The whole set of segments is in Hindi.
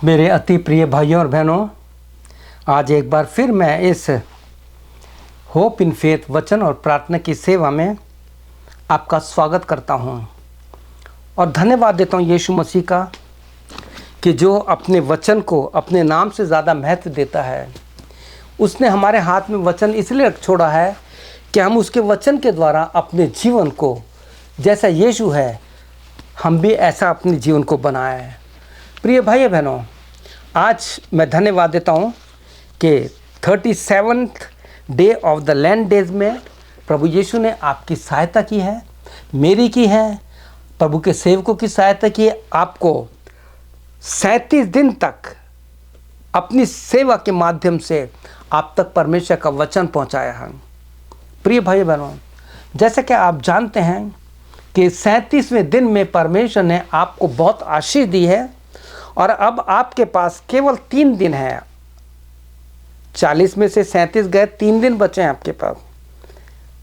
मेरे अति प्रिय भाइयों और बहनों, आज एक बार फिर मैं इस होप इन फेथ वचन और प्रार्थना की सेवा में आपका स्वागत करता हूं और धन्यवाद देता हूं यीशु मसीह का कि जो अपने वचन को अपने नाम से ज़्यादा महत्व देता है। उसने हमारे हाथ में वचन इसलिए रख छोड़ा है कि हम उसके वचन के द्वारा अपने जीवन को, जैसा यीशु है, हम भी ऐसा अपने जीवन को बनाए हैं। प्रिय भाई बहनों, आज मैं धन्यवाद देता हूँ कि 37th day of the land days में प्रभु यीशु ने आपकी सहायता की है, मेरी की है, प्रभु के सेवकों की सहायता की है। आपको 37 दिन तक अपनी सेवा के माध्यम से आप तक परमेश्वर का वचन पहुंचाया है। प्रिय भाई बहनों, जैसा कि आप जानते हैं कि 37वें दिन में परमेश्वर ने आपको बहुत आशीष दी है और अब आपके पास केवल 3 दिन है। 40 में से 37 गए, 3 दिन बचे हैं आपके पास।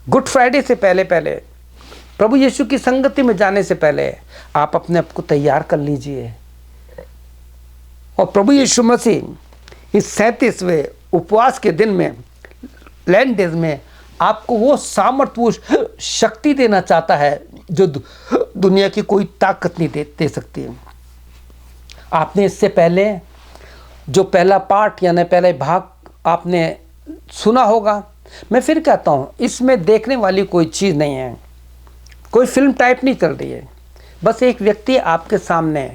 गुड फ्राइडे से पहले प्रभु यीशु की संगति में जाने से पहले आप अपने आप को तैयार कर लीजिए और प्रभु यीशु मसीह इस 37वें उपवास के दिन में, लैंड डेज में, आपको वो सामर्थ्य, वो शक्ति देना चाहता है जो दुनिया की कोई ताकत नहीं दे सकती है। आपने इससे पहले जो पहला पार्ट यानी पहले भाग आपने सुना होगा। मैं फिर कहता हूँ, इसमें देखने वाली कोई चीज़ नहीं है, कोई फिल्म टाइप नहीं चल रही है। बस एक व्यक्ति आपके सामने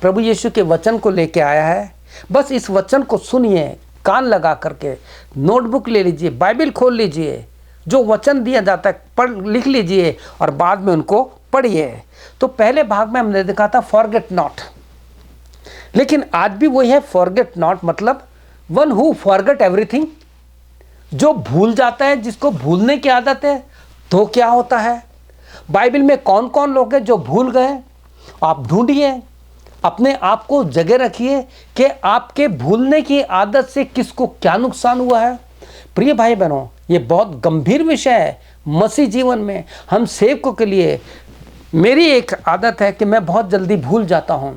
प्रभु यीशु के वचन को लेके आया है। बस इस वचन को सुनिए, कान लगा करके, नोटबुक ले लीजिए, बाइबल खोल लीजिए, जो वचन दिया जाता है पढ़ लिख लीजिए और बाद में उनको पढ़िए। तो पहले भाग में हमने देखा था फॉरगेट नॉट, लेकिन आज भी वही है। फॉरगेट नॉट मतलब वन हु फॉरगेट एवरीथिंग, जो भूल जाता है, जिसको भूलने की आदत है। तो क्या होता है, बाइबल में कौन कौन लोग हैं जो भूल गए? आप ढूंढिए, अपने आप को जगह रखिए कि आपके भूलने की आदत से किसको क्या नुकसान हुआ है। प्रिय भाई बहनों, ये बहुत गंभीर विषय है मसीह जीवन में। हम सेवकों के लिए, मेरी एक आदत है कि मैं बहुत जल्दी भूल जाता हूँ,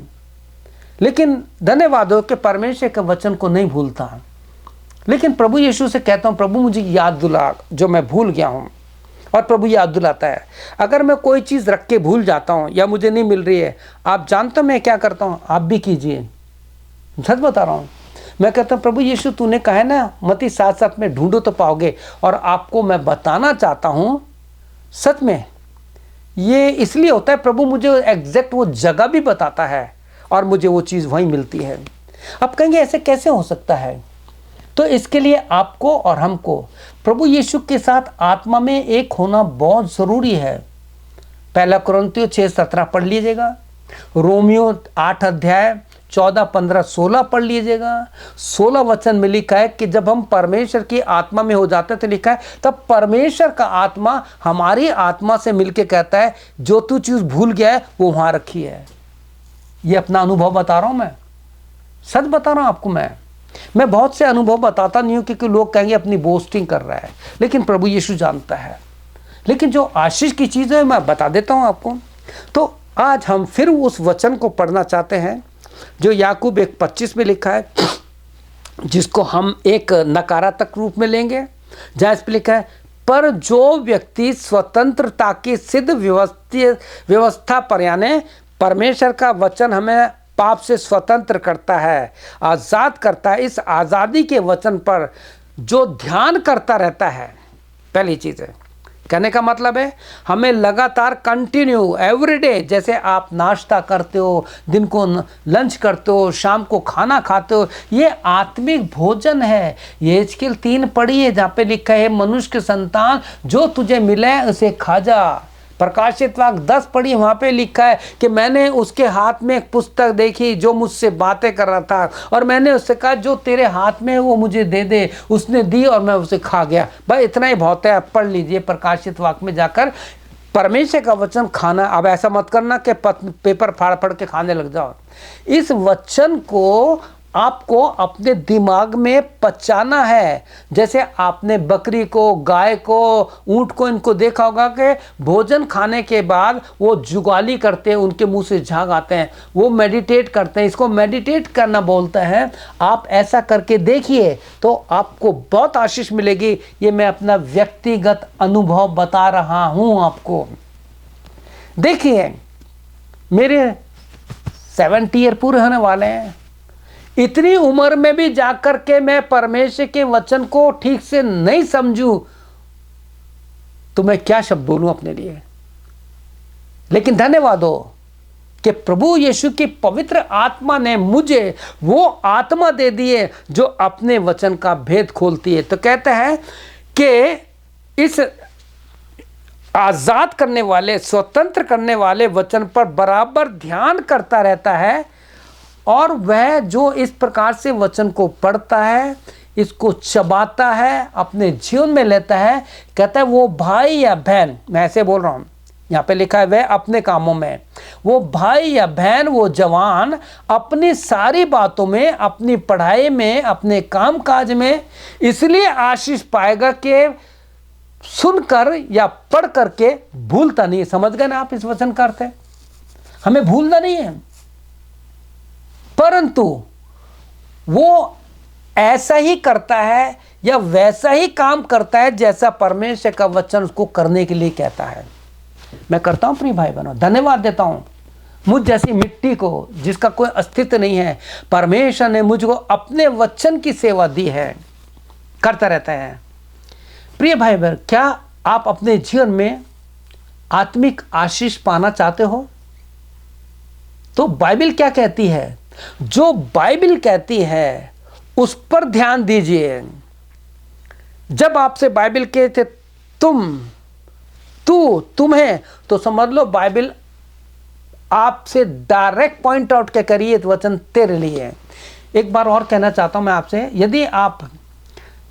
लेकिन धन्यवाद हो कि परमेश्वर के वचन को नहीं भूलता। लेकिन प्रभु यीशु से कहता हूँ, प्रभु मुझे याद दिला जो मैं भूल गया हूँ, और प्रभु याद दिलाता है। अगर मैं कोई चीज़ रख के भूल जाता हूँ या मुझे नहीं मिल रही है, आप जानते हो मैं क्या करता हूँ? आप भी कीजिए, सच बता रहा हूँ। मैं कहता हूँ, प्रभु यीशु तूने कहा है ना मत्ती 7:7 में, ढूंढो तो पाओगे। और आपको मैं बताना चाहता हूँ, सच में ये इसलिए होता है, प्रभु मुझे एग्जैक्ट वो जगह भी बताता है और मुझे वो चीज़ वहीं मिलती है। अब कहेंगे ऐसे कैसे हो सकता है? तो इसके लिए आपको और हमको प्रभु यीशु के साथ आत्मा में एक होना बहुत ज़रूरी है। पहला कुरिन्थियों 6:17 पढ़ लीजिएगा, रोमियो 8 अध्याय 14, 15, 16 पढ़ लीजिएगा। 16 वचन में लिखा है कि जब हम परमेश्वर की आत्मा में हो जाते हैं तो लिखा है तब परमेश्वर का आत्मा हमारी आत्मा से मिलके कहता है जो तू चीज़ भूल गया है वो वहाँ रखी है। ये अपना अनुभव बता रहा हूँ, मैं सच बता रहा हूँ आपको। मैं बहुत से अनुभव बताता नहीं हूँ क्योंकि लोग कहेंगे अपनी बोस्टिंग कर रहा है, लेकिन प्रभु यीशु जानता है। लेकिन जो आशीष की चीज़ है मैं बता देता हूँ आपको। तो आज हम फिर उस वचन को पढ़ना चाहते हैं जो याकूब 1:25 में लिखा है, जिसको हम एक नकारात्मक रूप में लेंगे, जहाँ इस पर लिखा है, पर जो व्यक्ति स्वतंत्रता की सिद्ध व्यवस्था पर, यानी परमेश्वर का वचन हमें पाप से स्वतंत्र करता है, आज़ाद करता है। इस आज़ादी के वचन पर जो ध्यान करता रहता है, पहली चीज़ है, कहने का मतलब है हमें लगातार कंटिन्यू एवरीडे, जैसे आप नाश्ता करते हो, दिन को लंच करते हो, शाम को खाना खाते हो, ये आत्मिक भोजन है। ये यहेजकेल 3 पढ़िए जहाँ पे लिखा है, मनुष्य के संतान जो तुझे मिले उसे खा जा। प्रकाशित वाक्य 10 पढ़ी, वहाँ पे लिखा है कि मैंने उसके हाथ में एक पुस्तक देखी जो मुझसे बातें कर रहा था और मैंने उससे कहा जो तेरे हाथ में है वो मुझे दे दे। उसने दी और मैं उसे खा गया। भाई इतना ही बहुत है, आप पढ़ लीजिए प्रकाशित वाक्य में जाकर, परमेश्वर का वचन खाना। अब ऐसा मत करना कि पेपर फाड़ फाड़ के खाने लग जाओ। इस वचन को आपको अपने दिमाग में पचाना है। जैसे आपने बकरी को, गाय को, ऊंट को, इनको देखा होगा कि भोजन खाने के बाद वो जुगाली करते हैं, उनके मुंह से झाग आते हैं, वो मेडिटेट करते हैं। इसको मेडिटेट करना बोलता है। आप ऐसा करके देखिए तो आपको बहुत आशीष मिलेगी। ये मैं अपना व्यक्तिगत अनुभव बता रहा हूं आपको। देखिए, मेरे 70 ईयर पूरे होने वाले हैं। इतनी उम्र में भी जाकर के मैं परमेश्वर के वचन को ठीक से नहीं समझूं तो मैं क्या शब्द बोलूं अपने लिए। लेकिन धन्यवाद हो कि प्रभु यीशु की पवित्र आत्मा ने मुझे वो आत्मा दे दी है जो अपने वचन का भेद खोलती है। तो कहते हैं कि इस आजाद करने वाले, स्वतंत्र करने वाले वचन पर बराबर ध्यान करता रहता है, और वह जो इस प्रकार से वचन को पढ़ता है, इसको चबाता है, अपने जीवन में लेता है, कहता है वो भाई या बहन, मैं ऐसे बोल रहा हूं, यहाँ पे लिखा है वह अपने कामों में, वो भाई या बहन, वो जवान अपनी सारी बातों में, अपनी पढ़ाई में, अपने काम काज में इसलिए आशीष पाएगा कि सुनकर या पढ़ करके भूलता नहीं। समझ गए ना आप इस वचन का अर्थ है? हमें भूलना नहीं है, परंतु वो ऐसा ही करता है या वैसा ही काम करता है जैसा परमेश्वर का वचन उसको करने के लिए कहता है। मैं करता हूं प्रिय भाई बहनों, धन्यवाद देता हूं मुझ जैसी मिट्टी को जिसका कोई अस्तित्व नहीं है। परमेश्वर ने मुझको अपने वचन की सेवा दी है, करता रहता है। प्रिय भाई बहन, क्या आप अपने जीवन में आत्मिक आशीष पाना चाहते हो? तो बाइबल क्या कहती है? जो बाइबल कहती है उस पर ध्यान दीजिए। जब आपसे बाइबल कहते तुम्हें, तो समझ लो बाइबल आपसे डायरेक्ट पॉइंट आउट क्या करिए, वचन तेरे लिए। एक बार और कहना चाहता हूं मैं आपसे, यदि आप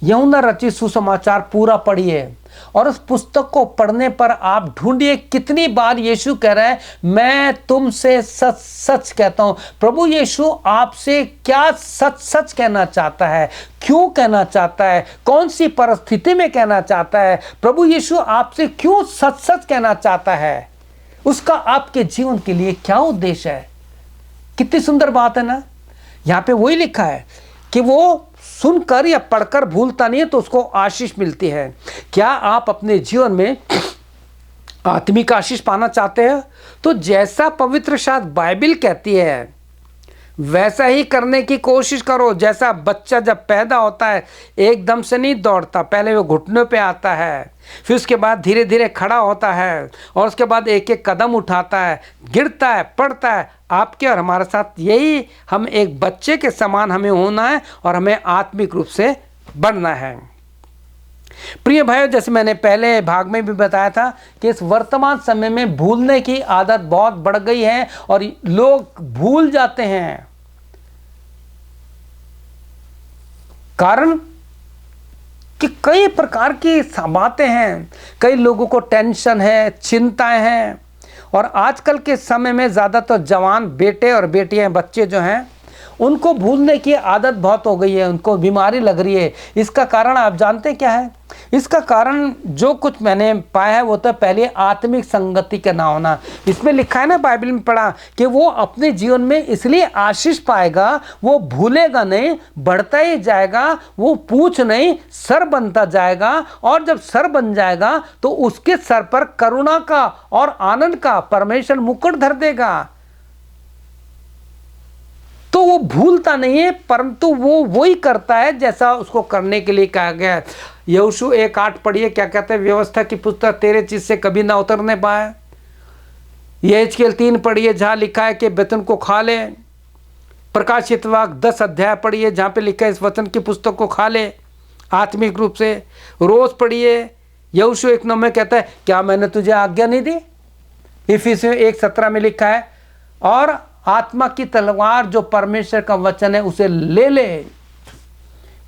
यूहन्ना रचित सुसमाचार पूरा पढ़िए और उस पुस्तक को पढ़ने पर आप ढूंढिए कितनी बार यीशु कह रहा है मैं तुमसे सच सच कहता हूं। प्रभु यीशु आपसे क्या सच सच कहना चाहता है, क्यों कहना चाहता है, कौन सी परिस्थिति में कहना चाहता है, प्रभु यीशु आपसे क्यों सच सच कहना चाहता है, उसका आपके जीवन के लिए क्या उद्देश्य है। कितनी सुंदर बात है ना। यहां पे वही लिखा है कि वो सुनकर या पढ़कर भूलता नहीं है तो उसको आशीष मिलती है। क्या आप अपने जीवन में आत्मिक आशीष पाना चाहते हैं? तो जैसा पवित्र शास्त्र बाइबल कहती है वैसा ही करने की कोशिश करो। जैसा बच्चा जब पैदा होता है एकदम से नहीं दौड़ता, पहले वो घुटनों पे आता है, फिर उसके बाद धीरे धीरे खड़ा होता है और उसके बाद एक एक कदम उठाता है, गिरता है, पड़ता है। आपके और हमारे साथ यही, हम एक बच्चे के समान हमें होना है और हमें आत्मिक रूप से बढ़ना है। प्रिय भाइयों, जैसे मैंने पहले भाग में भी बताया था कि इस वर्तमान समय में भूलने की आदत बहुत बढ़ गई है और लोग भूल जाते हैं। कारण कि कई प्रकार की बातें हैं, कई लोगों को टेंशन है, चिंताएं हैं, और आजकल के समय में ज़्यादातर जवान बेटे और बेटियां, बच्चे जो हैं, उनको भूलने की आदत बहुत हो गई है, उनको बीमारी लग रही है। इसका कारण आप जानते क्या है? इसका कारण जो कुछ मैंने पाया है वो तो पहले आत्मिक संगति का ना होना। इसमें लिखा है ना, बाइबल में पढ़ा कि वो अपने जीवन में इसलिए आशीष पाएगा, वो भूलेगा नहीं, बढ़ता ही जाएगा, वो पूछ नहीं सर बनता जाएगा, और जब सर बन जाएगा तो उसके सर पर करुणा का और आनंद का परमेश्वर मुकुट धर देगा। तो वो भूलता नहीं है, परंतु वो वही करता है जैसा उसको करने के लिए कहा गया है। यहोशू 1:8 पढ़िए, क्या कहते हैं? व्यवस्था की पुस्तक तेरे चीज से कभी ना उतरने पाए। यहेजकेल 3 पढ़िए, जहां लिखा है कि वेतन को खा ले। प्रकाशित वाक्य 10 अध्याय पढ़िए, जहां पे लिखा है इस वचन की पुस्तक को खा ले आत्मिक रूप से। रोज पढ़िए। यहोशू 1:9 में कहता है क्या मैंने तुझे आज्ञा नहीं दी? इफिसियों 1:17 में लिखा है और आत्मा की तलवार जो परमेश्वर का वचन है उसे ले ले।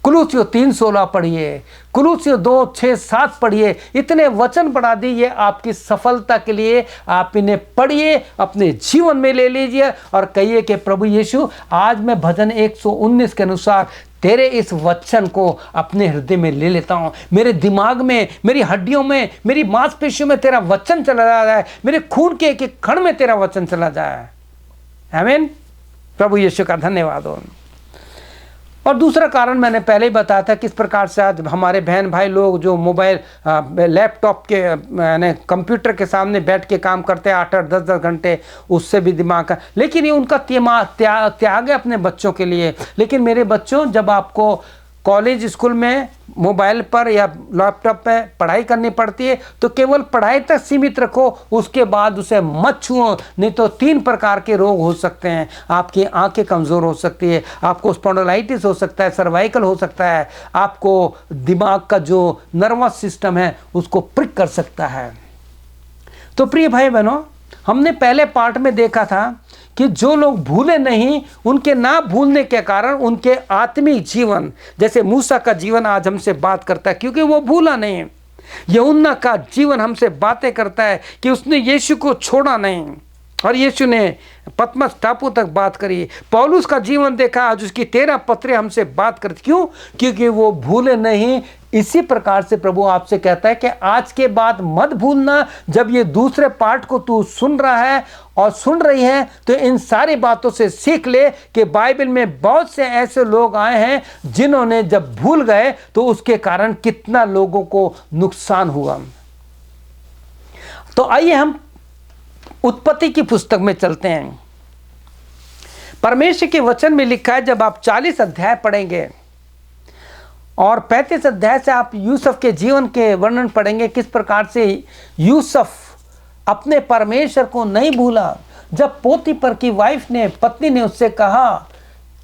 कुलूसियों 3:16 पढ़िए, कुलूसियों 2:6-7 पढ़िए। इतने वचन पढ़ा दिए आपकी सफलता के लिए। आप इन्हें पढ़िए, अपने जीवन में ले लीजिए और कहिए कि प्रभु यीशु, आज मैं भजन 119 के अनुसार तेरे इस वचन को अपने हृदय में ले लेता हूँ। मेरे दिमाग में, मेरी हड्डियों में, मेरी मांसपेशियों में तेरा वचन चला जाए, मेरे खून के एक एक कण में तेरा वचन चला जाए। आमीन। प्रभु यीशु का धन्यवाद हो। और दूसरा कारण मैंने पहले ही बताया था, किस प्रकार से आज हमारे बहन भाई लोग जो मोबाइल लैपटॉप के यानी कंप्यूटर के सामने बैठ के काम करते हैं 8-8 10-10 घंटे, उससे भी दिमाग का, लेकिन ये उनका त्याग है अपने बच्चों के लिए। लेकिन मेरे बच्चों, जब आपको कॉलेज स्कूल में मोबाइल पर या लैपटॉप पे पढ़ाई करनी पड़ती है तो केवल पढ़ाई तक सीमित रखो, उसके बाद उसे मत छुओ, नहीं तो 3 प्रकार के रोग हो सकते हैं। आपकी आंखें कमज़ोर हो सकती है, आपको स्पॉन्डिलाइटिस हो सकता है, सर्वाइकल हो सकता है, आपको दिमाग का जो नर्वस सिस्टम है उसको प्रिक कर सकता है। तो प्रिय भाई बहनों, हमने पहले पार्ट में देखा था कि जो लोग भूले नहीं, उनके ना भूलने के कारण उनके आत्मिक जीवन, जैसे मूसा का जीवन आज हमसे बात करता है क्योंकि वो भूला नहीं। यूहन्ना का जीवन हमसे बातें करता है कि उसने यीशु को छोड़ा नहीं और यीशु ने पतमस टापू तक बात करी। पौलुस का जीवन देखा, आज उसकी 13 पत्रें हमसे बात करती। क्यों? क्योंकि वो भूले नहीं। इसी प्रकार से प्रभु आपसे कहता है कि आज के बाद मत भूलना। जब ये दूसरे पार्ट को तू सुन रहा है और सुन रही है तो इन सारी बातों से सीख ले कि बाइबल में बहुत से ऐसे लोग आए हैं जिन्होंने जब भूल गए तो उसके कारण कितना लोगों को नुकसान हुआ। तो आइए हम उत्पत्ति की पुस्तक में चलते हैं। परमेश्वर के वचन में लिखा है, जब आप 40 अध्याय पढ़ेंगे और 35 अध्याय से आप यूसुफ के जीवन के वर्णन पढ़ेंगे, किस प्रकार से यूसुफ अपने परमेश्वर को नहीं भूला। जब पोतीफर की वाइफ ने, पत्नी ने उससे कहा,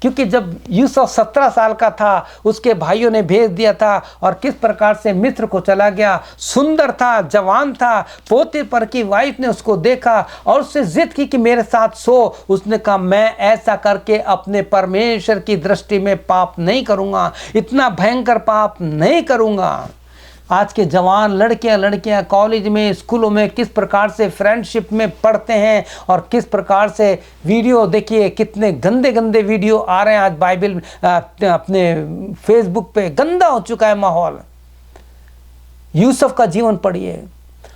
क्योंकि जब यूसुफ 17 साल का था उसके भाइयों ने भेज दिया था और किस प्रकार से मिस्र को चला गया, सुंदर था, जवान था। पोतीफर की वाइफ ने उसको देखा और उससे जिद की कि मेरे साथ सो। उसने कहा, मैं ऐसा करके अपने परमेश्वर की दृष्टि में पाप नहीं करूँगा, इतना भयंकर पाप नहीं करूँगा। आज के जवान लड़कियां कॉलेज में, स्कूलों में किस प्रकार से फ्रेंडशिप में पढ़ते हैं और किस प्रकार से वीडियो, देखिए कितने गंदे गंदे वीडियो आ रहे हैं आज बाइबल अपने फेसबुक पे। गंदा हो चुका है माहौल। यूसुफ का जीवन पढ़िए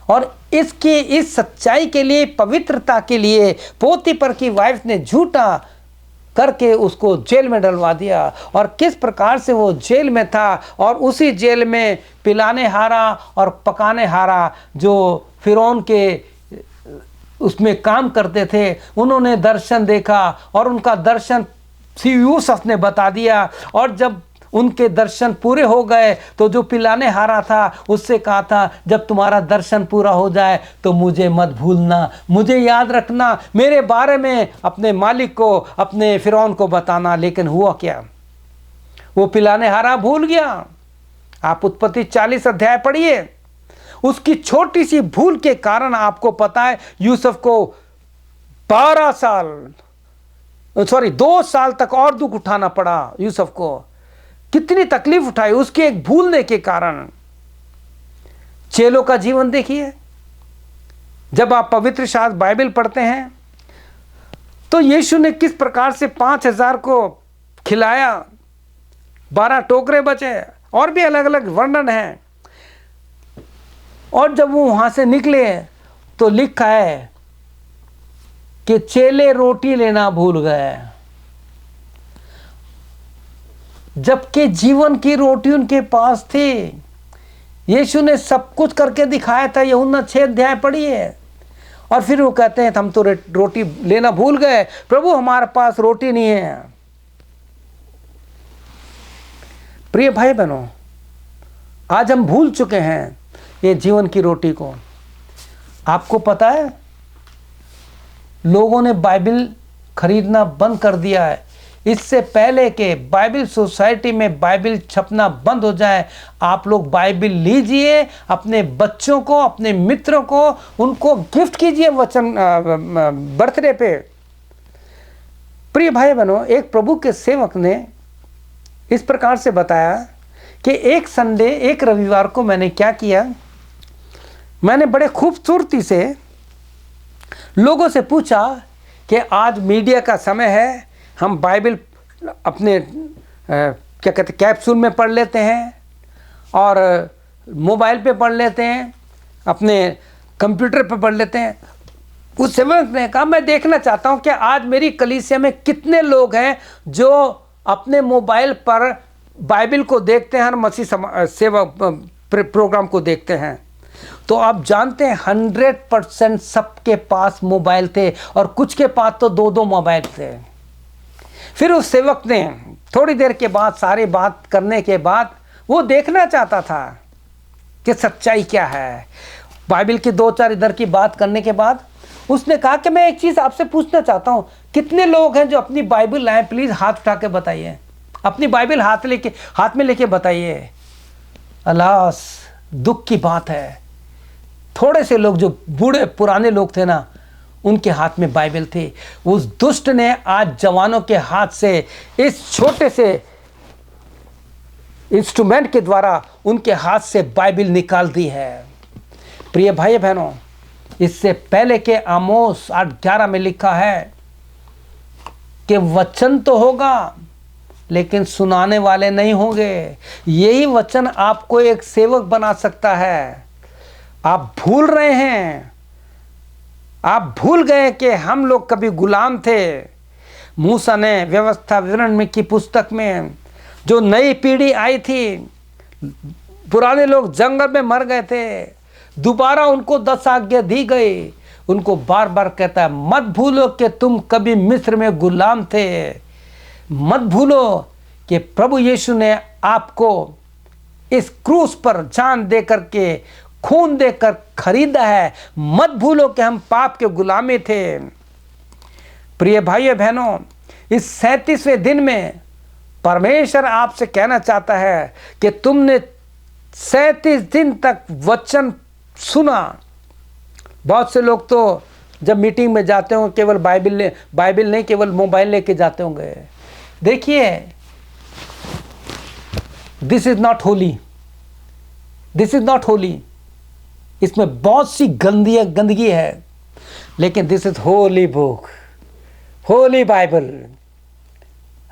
और इसकी इस सच्चाई के लिए, पवित्रता के लिए पोतीफर की वाइफ ने झूठा करके उसको जेल में डलवा दिया और किस प्रकार से वो जेल में था और उसी जेल में पिलाने हारा और पकाने हारा जो फिरौन के उसमें काम करते थे, उन्होंने दर्शन देखा और उनका दर्शन यूसुफ ने बता दिया। और जब उनके दर्शन पूरे हो गए तो जो पिलाने हारा था उससे कहा था, जब तुम्हारा दर्शन पूरा हो जाए तो मुझे मत भूलना, मुझे याद रखना, मेरे बारे में अपने मालिक को, अपने फिरौन को बताना। लेकिन हुआ क्या? वो पिलाने हारा भूल गया। आप उत्पत्ति 40 अध्याय पढ़िए। उसकी छोटी सी भूल के कारण आपको पता है यूसुफ को 2 साल तक और दुख उठाना पड़ा। यूसुफ को कितनी तकलीफ उठाई उसके एक भूलने के कारण। चेलों का जीवन देखिए। जब आप पवित्र शास्त्र बाइबल पढ़ते हैं तो यीशु ने किस प्रकार से 5000 को खिलाया, 12 टोकरे बचे, और भी अलग अलग वर्णन है। और जब वो वहां से निकले तो लिखा है कि चेले रोटी लेना भूल गए, जबकि जीवन की रोटी उनके पास थी। यीशु ने सब कुछ करके दिखाया था। यूहन्ना 6 अध्याय पढ़िए। और फिर वो कहते हैं हम तो रोटी लेना भूल गए, प्रभु हमारे पास रोटी नहीं है। प्रिय भाई बहनों, आज हम भूल चुके हैं ये जीवन की रोटी को। आपको पता है लोगों ने बाइबल खरीदना बंद कर दिया है। इससे पहले कि बाइबल सोसाइटी में बाइबल छपना बंद हो जाए, आप लोग बाइबल लीजिए, अपने बच्चों को, अपने मित्रों को, उनको गिफ्ट कीजिए वचन बर्थडे पे। प्रिय भाई बहनों, एक प्रभु के सेवक ने इस प्रकार से बताया कि एक संडे, एक रविवार को मैंने क्या किया, मैंने बड़े खूबसूरती से लोगों से पूछा कि आज मीडिया का समय है, हम बाइबल अपने क्या कहते कैप्सूल में पढ़ लेते हैं और मोबाइल पे पढ़ लेते हैं, अपने कंप्यूटर पे पढ़ लेते हैं। उस सेवक ने कहा मैं देखना चाहता हूं कि आज मेरी कलीसिया में कितने लोग हैं जो अपने मोबाइल पर बाइबल को देखते हैं और मसीह सेवा प्रोग्राम को देखते हैं। तो आप जानते हैं 100% सबके पास मोबाइल थे और कुछ के पास तो 2-2 मोबाइल थे। फिर उस सेवक ने थोड़ी देर के बाद, सारी बात करने के बाद, वो देखना चाहता था कि सच्चाई क्या है। बाइबल की 2-4 इधर की बात करने के बाद उसने कहा कि मैं एक चीज़ आपसे पूछना चाहता हूँ, कितने लोग हैं जो अपनी बाइबल लाएं, प्लीज़ हाथ उठा के बताइए, अपनी बाइबल हाथ में लेके बताइए। अलास, दुख की बात है, थोड़े से लोग, जो बूढ़े पुराने लोग थे ना, उनके हाथ में बाइबल थी। उस दुष्ट ने आज जवानों के हाथ से इस छोटे से इंस्ट्रूमेंट के द्वारा उनके हाथ से बाइबल निकाल दी है। प्रिय भाई बहनों, इससे पहले के आमोस 8:11 में लिखा है कि वचन तो होगा लेकिन सुनाने वाले नहीं होंगे। यही वचन आपको एक सेवक बना सकता है। आप भूल रहे हैं, आप भूल गए कि हम लोग कभी गुलाम थे। मूसा ने व्यवस्था विवरण में की पुस्तक में, जो नई पीढ़ी आई थी, पुराने लोग जंगल में मर गए थे, दोबारा उनको 10 आज्ञा दी गई। उनको बार बार कहता है मत भूलो कि तुम कभी मिस्र में गुलाम थे, मत भूलो कि प्रभु यीशु ने आपको इस क्रूस पर जान दे करके, खून देकर खरीदा है, मत भूलो कि हम पाप के गुलामी थे। प्रिय भाइयों बहनों, इस 37वें दिन में परमेश्वर आपसे कहना चाहता है कि तुमने 37 दिन तक वचन सुना। बहुत से लोग तो जब मीटिंग में जाते होंगे केवल बाइबल नहीं, केवल मोबाइल लेके जाते होंगे। देखिए, this is not Holi, this is not Holi. इसमें बहुत सी गंदगी है, लेकिन this is Holi book, Holi Bible.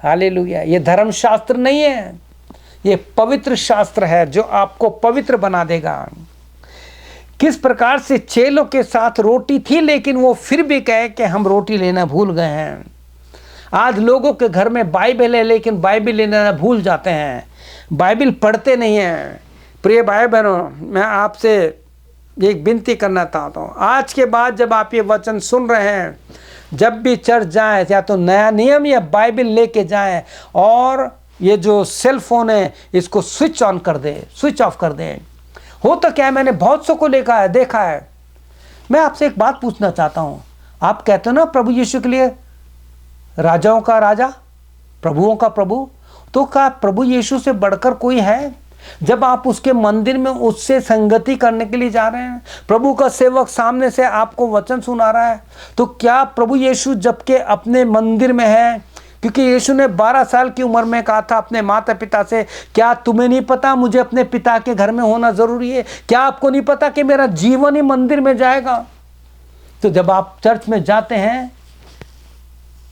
Hallelujah. ये धर्मशास्त्र नहीं है, ये पवित्र शास्त्र है जो आपको पवित्र बना देगा। किस प्रकार से चेलों के साथ रोटी थी, लेकिन वो फिर भी कहे कि हम रोटी लेना भूल गए हैं। आज लोगों के घर में बाइबल है, लेकिन बाइबल लेना भूल जाते हैं, बाइबल पढ़ते नहीं हैं। प्रिय भाई बहनों, मैं आपसे एक विनती करना चाहता हूँ, आज के बाद जब आप ये वचन सुन रहे हैं, जब भी चर्च जाएं, या तो नया नियम या बाइबल लेके जाएं, और ये जो सेल फोन है इसको स्विच ऑन कर दें, स्विच ऑफ कर दें। हो तो क्या है, मैंने बहुत सौ को देखा है। मैं आपसे एक बात पूछना चाहता हूँ, आप कहते हो ना प्रभु यीशु के लिए राजाओं का राजा, प्रभुओं का प्रभु, तो क्या प्रभु यीशु से बढ़कर कोई है? जब आप उसके मंदिर में उससे संगति करने के लिए जा रहे हैं, प्रभु का सेवक सामने से आपको वचन सुना रहा है, तो क्या प्रभु यीशु जबकि अपने मंदिर में है, क्योंकि यीशु ने 12 साल की उम्र में कहा था अपने माता पिता से, क्या तुम्हें नहीं पता मुझे अपने पिता के घर में होना ज़रूरी है? क्या आपको नहीं पता कि मेरा जीवन ही मंदिर में जाएगा? तो जब आप चर्च में जाते हैं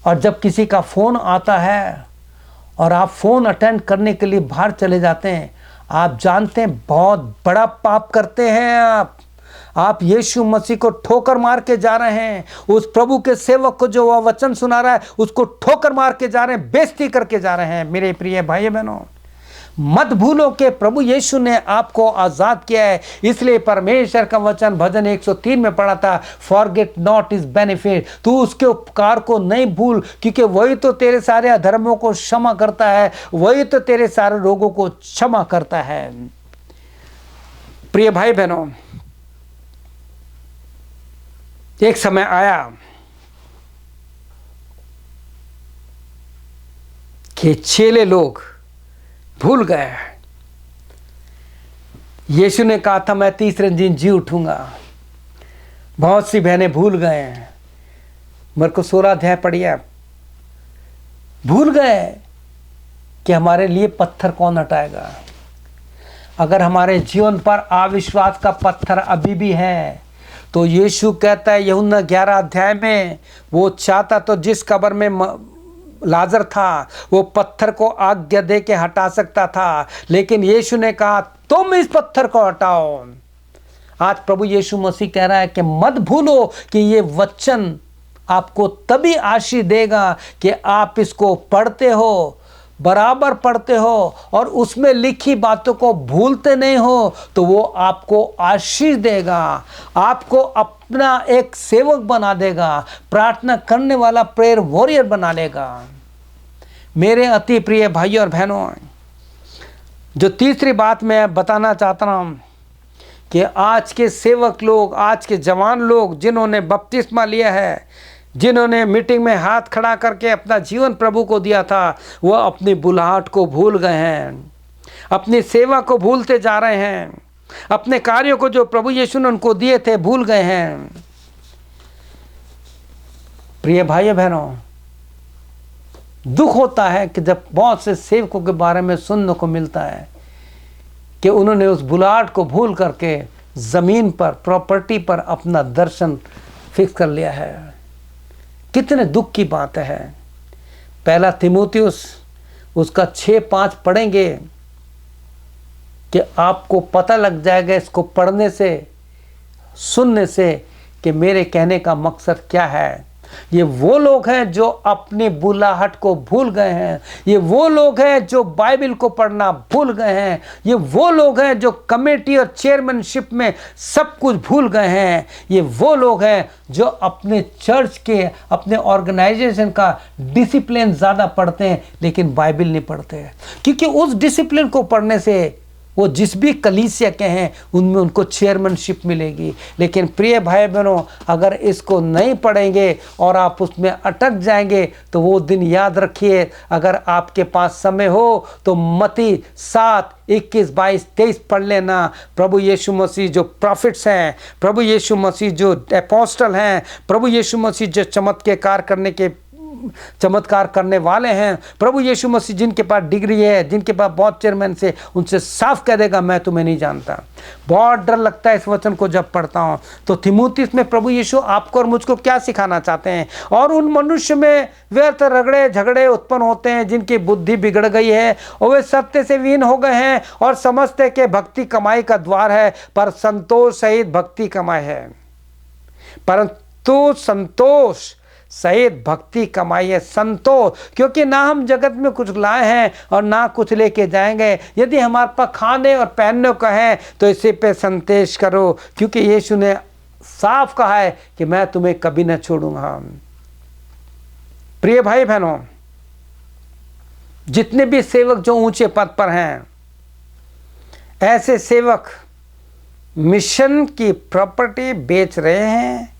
और जब किसी का फ़ोन आता है और आप फ़ोन अटेंड करने के लिए बाहर चले जाते हैं, आप जानते हैं बहुत बड़ा पाप करते हैं आप यीशु मसीह को ठोकर मार के जा रहे हैं। उस प्रभु के सेवक को जो वह वचन सुना रहा है उसको ठोकर मार के जा रहे हैं, बेइज्जती करके जा रहे हैं। मेरे प्रिय भाई बहनों, मत भूलो कि प्रभु यीशु ने आपको आज़ाद किया है। इसलिए परमेश्वर का वचन भजन 103 में पढ़ा था, फॉरगेट नॉट हिज बेनिफिट, तू उसके उपकार को नहीं भूल, क्योंकि वही तो तेरे सारे अधर्मों को क्षमा करता है, वही तो तेरे सारे रोगों को क्षमा करता है। प्रिय भाई बहनों, एक समय आया कि चेले लोग भूल गए। यीशु ने कहा था मैं तीसरे दिन जी उठूंगा। बहुत सी बहनें भूल गए हैं। मरकुस 16 अध्याय पढ़िए, भूल गए कि हमारे लिए पत्थर कौन हटाएगा। अगर हमारे जीवन पर अविश्वास का पत्थर अभी भी है तो यीशु कहता है यूहन्ना 11 अध्याय में, वो चाहता तो जिस कब्र में लाजर था वो पत्थर को आज्ञा दे के हटा सकता था, लेकिन यीशु ने कहा तुम इस पत्थर को हटाओ। आज प्रभु यीशु मसीह कह रहा है कि मत भूलो कि ये वचन आपको तभी आशीष देगा कि आप इसको पढ़ते हो, बराबर पढ़ते हो और उसमें लिखी बातों को भूलते नहीं हो, तो वो आपको आशीष देगा, आपको अपना एक सेवक बना देगा, प्रार्थना करने वाला प्रेयर वॉरियर बना लेगा। मेरे अति प्रिय भाइयों और बहनों, जो तीसरी बात मैं बताना चाहता हूं कि आज के सेवक लोग, आज के जवान लोग जिन्होंने बपतिस्मा लिया है, जिन्होंने मीटिंग में हाथ खड़ा करके अपना जीवन प्रभु को दिया था, वो अपनी बुलाहट को भूल गए हैं, अपनी सेवा को भूलते जा रहे हैं, अपने कार्यों को जो प्रभु यीशु ने उनको दिए थे भूल गए हैं। प्रिय भाइयों बहनों, दुख होता है कि जब बहुत से सेवकों के बारे में सुनने को मिलता है कि उन्होंने उस बुलाहट को भूल करके जमीन पर, प्रॉपर्टी पर अपना दर्शन फिक्स कर लिया है। कितने दुख की बात है। पहला तीमुथियुस उसका 6:5 पढ़ेंगे कि आपको पता लग जाएगा इसको पढ़ने से, सुनने से, कि मेरे कहने का मकसद क्या है। ये वो लोग हैं जो अपनी बुलाहट को भूल गए हैं, ये वो लोग हैं जो बाइबल को पढ़ना भूल गए हैं, ये वो लोग हैं जो कमेटी और चेयरमैनशिप में सब कुछ भूल गए हैं, ये वो लोग हैं जो अपने चर्च के, अपने ऑर्गेनाइजेशन का डिसिप्लिन ज़्यादा पढ़ते हैं लेकिन बाइबल नहीं पढ़ते, क्योंकि उस डिसिप्लिन को पढ़ने से वो जिस भी कलीसिया के हैं उनमें उनको चेयरमैनशिप मिलेगी। लेकिन प्रिय भाई बहनों, अगर इसको नहीं पढ़ेंगे और आप उसमें अटक जाएंगे तो वो दिन याद रखिए। अगर आपके पास समय हो तो मत्ती 7, 21, 22, 23 पढ़ लेना। प्रभु यीशु मसीह जो प्रॉफिट्स हैं, प्रभु यीशु मसीह जो एपोस्टल हैं, प्रभु यीशु मसीह जो चमत्कार करने वाले हैं, प्रभु यीशु मसीह जिनके पास डिग्री है, जिनके पास बहुत चेयरमैन से, उनसे साफ कह देगा मैं तुम्हें नहीं जानता। बहुत डर लगता है इस वचन को जब पढ़ता हूँ। तो तीमुथियुस में प्रभु यीशु आपको और मुझको क्या सिखाना चाहते हैं। और उन मनुष्य में व्यर्थ रगड़े झगड़े उत्पन्न होते हैं जिनकी बुद्धि बिगड़ गई है और वे सत्य से वीन हो गए हैं और समझते कि भक्ति कमाई का द्वार है, पर संतोष सहित भक्ति कमाई है, परंतु संतोष सहित भक्ति कमाई है। संतोष, क्योंकि ना हम जगत में कुछ लाए हैं और ना कुछ लेके जाएंगे। यदि हमारे पास खाने और पहनने का है तो इसी पे संतोष करो, क्योंकि यीशु ने साफ कहा है कि मैं तुम्हें कभी न छोड़ूंगा। प्रिय भाई बहनों, जितने भी सेवक जो ऊंचे पद पर हैं, ऐसे सेवक मिशन की प्रॉपर्टी बेच रहे हैं।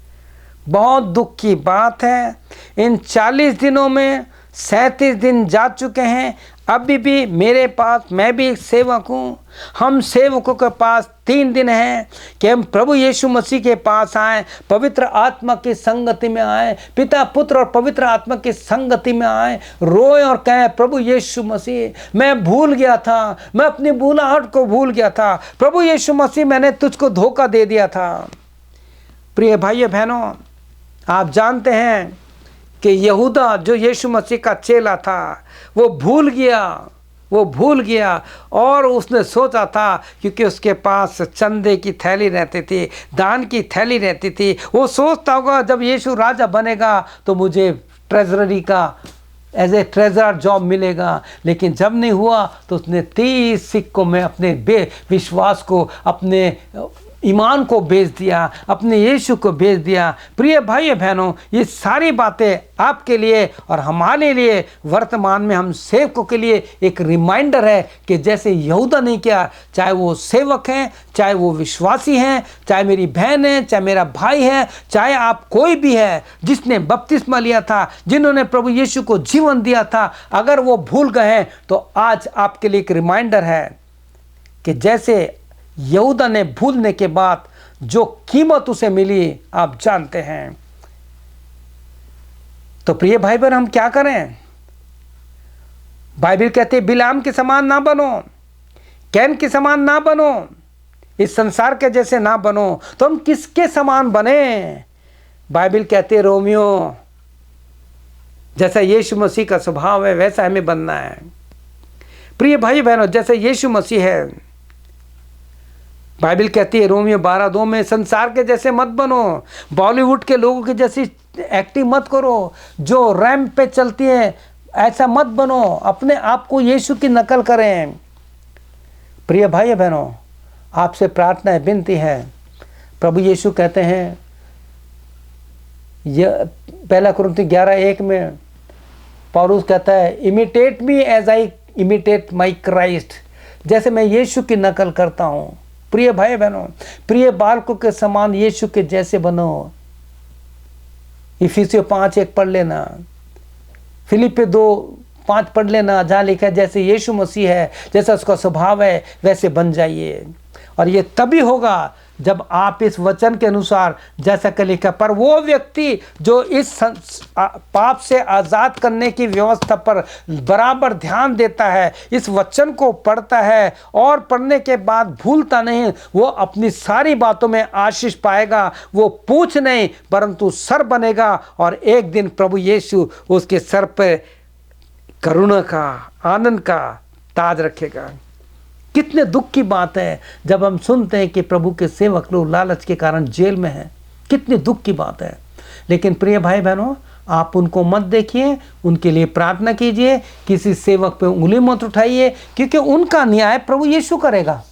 बहुत दुख की बात है। इन 40 दिनों में 37 दिन जा चुके हैं, अभी भी मेरे पास, मैं भी एक सेवक हूँ, हम सेवकों के पास 3 दिन हैं कि हम प्रभु यीशु मसीह के पास आएँ, पवित्र आत्मा की संगति में आएँ, पिता, पुत्र और पवित्र आत्मा की संगति में आएँ, रोएं और कहें प्रभु यीशु मसीह मैं भूल गया था, मैं अपनी बुलाहट को भूल गया था, प्रभु यीशु मसीह मैंने तुझको धोखा दे दिया था। प्रिय भाइयों बहनों, आप जानते हैं कि यहूदा जो यीशु मसीह का चेला था, वो भूल गया और उसने सोचा था, क्योंकि उसके पास चंदे की थैली रहती थी, दान की थैली रहती थी, वो सोचता होगा जब यीशु राजा बनेगा तो मुझे ट्रेजरी का एज ए ट्रेजरर जॉब मिलेगा। लेकिन जब नहीं हुआ तो उसने 30 सिक्कों में अपने विश्वास को, अपने ईमान को बेच दिया, अपने यीशु को बेच दिया। प्रिय भाइयों बहनों, ये सारी बातें आपके लिए और हमारे लिए, वर्तमान में हम सेवकों के लिए एक रिमाइंडर है कि जैसे यहूदा नहीं किया, चाहे वो सेवक हैं, चाहे वो विश्वासी हैं, चाहे मेरी बहन है, चाहे मेरा भाई है, चाहे आप कोई भी है जिसने बपतिस्मा लिया था, जिन्होंने प्रभु यीशु को जीवन दिया था, अगर वो भूल गए हैं तो आज आपके लिए एक रिमाइंडर है कि जैसे यहूदा ने भूलने के बाद जो कीमत उसे मिली आप जानते हैं। तो प्रिय भाई बहन, हम क्या करें? बाइबल कहते हैं बिलाम के समान ना बनो, कैन के समान ना बनो, इस संसार के जैसे ना बनो। तो हम किसके समान बने? बाइबल कहते हैं रोमियो, जैसा यीशु मसीह का स्वभाव है वैसा हमें बनना है। प्रिय भाई बहनों, जैसे यीशु मसीह है, बाइबल कहती है रोमियो 12:2 में, संसार के जैसे मत बनो, बॉलीवुड के लोगों की जैसी एक्टिंग मत करो, जो रैंप पे चलती है ऐसा मत बनो, अपने आप को यीशु की नकल करें। प्रिय भाई बहनों, आपसे प्रार्थना है, विनती है। प्रभु यीशु कहते हैं, यह 1 कुरिन्थी 11:1 में पौलुस कहता है, imitate me as I imitate my Christ, जैसे मैं यीशु की नकल करता हूँ। प्रिय भाई बहनों, प्रिय बालकों के समान यीशु के जैसे बनो। इफिसियों 5:1 पढ़ लेना, फिलिप्पी 2:5 पढ़ लेना, जहाँ लिखा है जैसे यीशु मसीह है, जैसा उसका स्वभाव है वैसे बन जाइए। और ये तभी होगा जब आप इस वचन के अनुसार जैसा कि लिखा, पर वो व्यक्ति जो इस पाप से आज़ाद करने की व्यवस्था पर बराबर ध्यान देता है, इस वचन को पढ़ता है और पढ़ने के बाद भूलता नहीं, वो अपनी सारी बातों में आशीष पाएगा। वो पूछ नहीं परंतु सर बनेगा, और एक दिन प्रभु यीशु उसके सर पर करुणा का, आनंद का ताज रखेगा। कितने दुख की बात है जब हम सुनते हैं कि प्रभु के सेवक लोग लालच के कारण जेल में हैं। कितनी दुख की बात है। लेकिन प्रिय भाई बहनों, आप उनको मत देखिए, उनके लिए प्रार्थना कीजिए, किसी सेवक पे उंगली मत उठाइए, क्योंकि उनका न्याय प्रभु यीशु करेगा।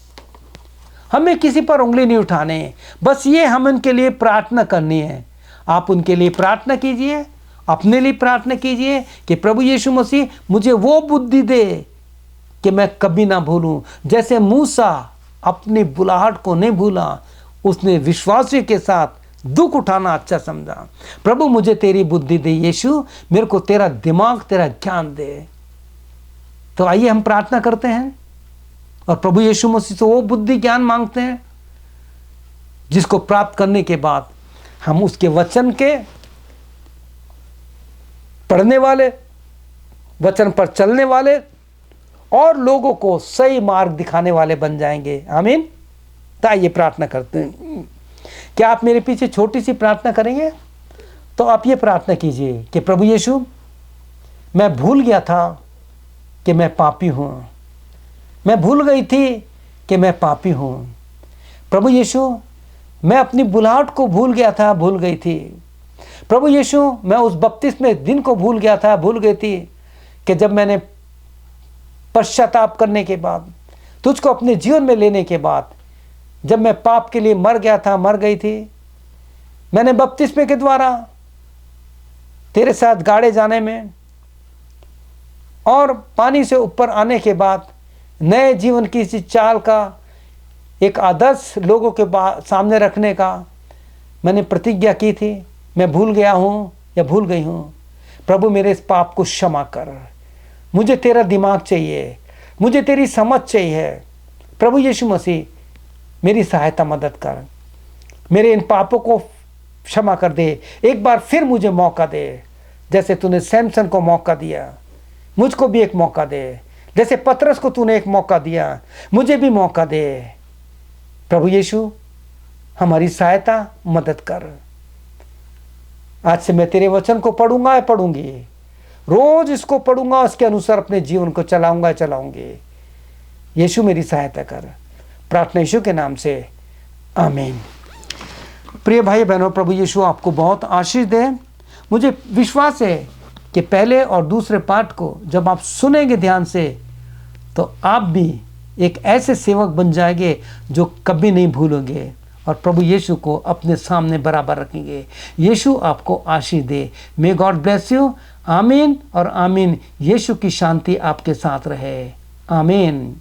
हमें किसी पर उंगली नहीं उठाने, बस ये हम उनके लिए प्रार्थना करनी है। आप उनके लिए प्रार्थना कीजिए, अपने लिए प्रार्थना कीजिए कि प्रभु यीशु मसीह मुझे वो बुद्धि दे कि मैं कभी ना भूलूं। जैसे मूसा अपनी बुलाहट को नहीं भूला, उसने विश्वासियों के साथ दुख उठाना अच्छा समझा। प्रभु मुझे तेरी बुद्धि दे यीशु, मेरे को तेरा दिमाग, तेरा ज्ञान दे। तो आइए हम प्रार्थना करते हैं और प्रभु यीशु मसीह से वो बुद्धि ज्ञान मांगते हैं, जिसको प्राप्त करने के बाद हम उसके वचन के पढ़ने वाले, वचन पर चलने वाले और लोगों को सही मार्ग दिखाने वाले बन जाएंगे। आमीन। तो आइए प्रार्थना करते हैं। क्या आप मेरे पीछे छोटी सी प्रार्थना करेंगे? तो आप ये प्रार्थना कीजिए कि प्रभु यीशु, मैं भूल गया था कि मैं पापी हूँ, मैं भूल गई थी कि मैं पापी हूँ। प्रभु यीशु, मैं अपनी बुलाहट को भूल गया था, भूल गई थी। प्रभु यीशु, मैं उस बपतिस्मे दिन को भूल गया था, भूल गई थी कि जब मैंने पश्चाताप करने के बाद, तुझको अपने जीवन में लेने के बाद, जब मैं पाप के लिए मर गया था, मर गई थी। मैंने बपतिस्मे के द्वारा तेरे साथ गाड़े जाने में और पानी से ऊपर आने के बाद नए जीवन की इसी चाल का एक आदर्श लोगों के सामने रखने का मैंने प्रतिज्ञा की थी। मैं भूल गया हूँ या भूल गई हूँ। प्रभु मेरे इस पाप को क्षमा कर। मुझे तेरा दिमाग चाहिए, मुझे तेरी समझ चाहिए। प्रभु यीशु मसीह, मेरी सहायता मदद कर, मेरे इन पापों को क्षमा कर दे। एक बार फिर मुझे मौका दे, जैसे तूने सैमसन को मौका दिया, मुझको भी एक मौका दे। जैसे पतरस को तूने एक मौका दिया, मुझे भी मौका दे। प्रभु यीशु, हमारी सहायता मदद कर। आज से मैं तेरे वचन को पढ़ूंगा, पढ़ूंगी, रोज इसको पढ़ूंगा, उसके अनुसार अपने जीवन को चलाऊंगा, चलाऊंगी। यीशु मेरी सहायता कर। प्रार्थना यीशु के नाम से, आमीन। प्रिय भाई बहनों, प्रभु यीशु आपको बहुत आशीष दे। मुझे विश्वास है कि पहले और दूसरे पाठ को जब आप सुनेंगे ध्यान से, तो आप भी एक ऐसे सेवक बन जाएंगे जो कभी नहीं भूलोगे और प्रभु यीशु को अपने सामने बराबर रखेंगे। यीशु आपको आशीष दे। May God bless you. आमीन और आमीन। यीशु की शांति आपके साथ रहे। आमीन।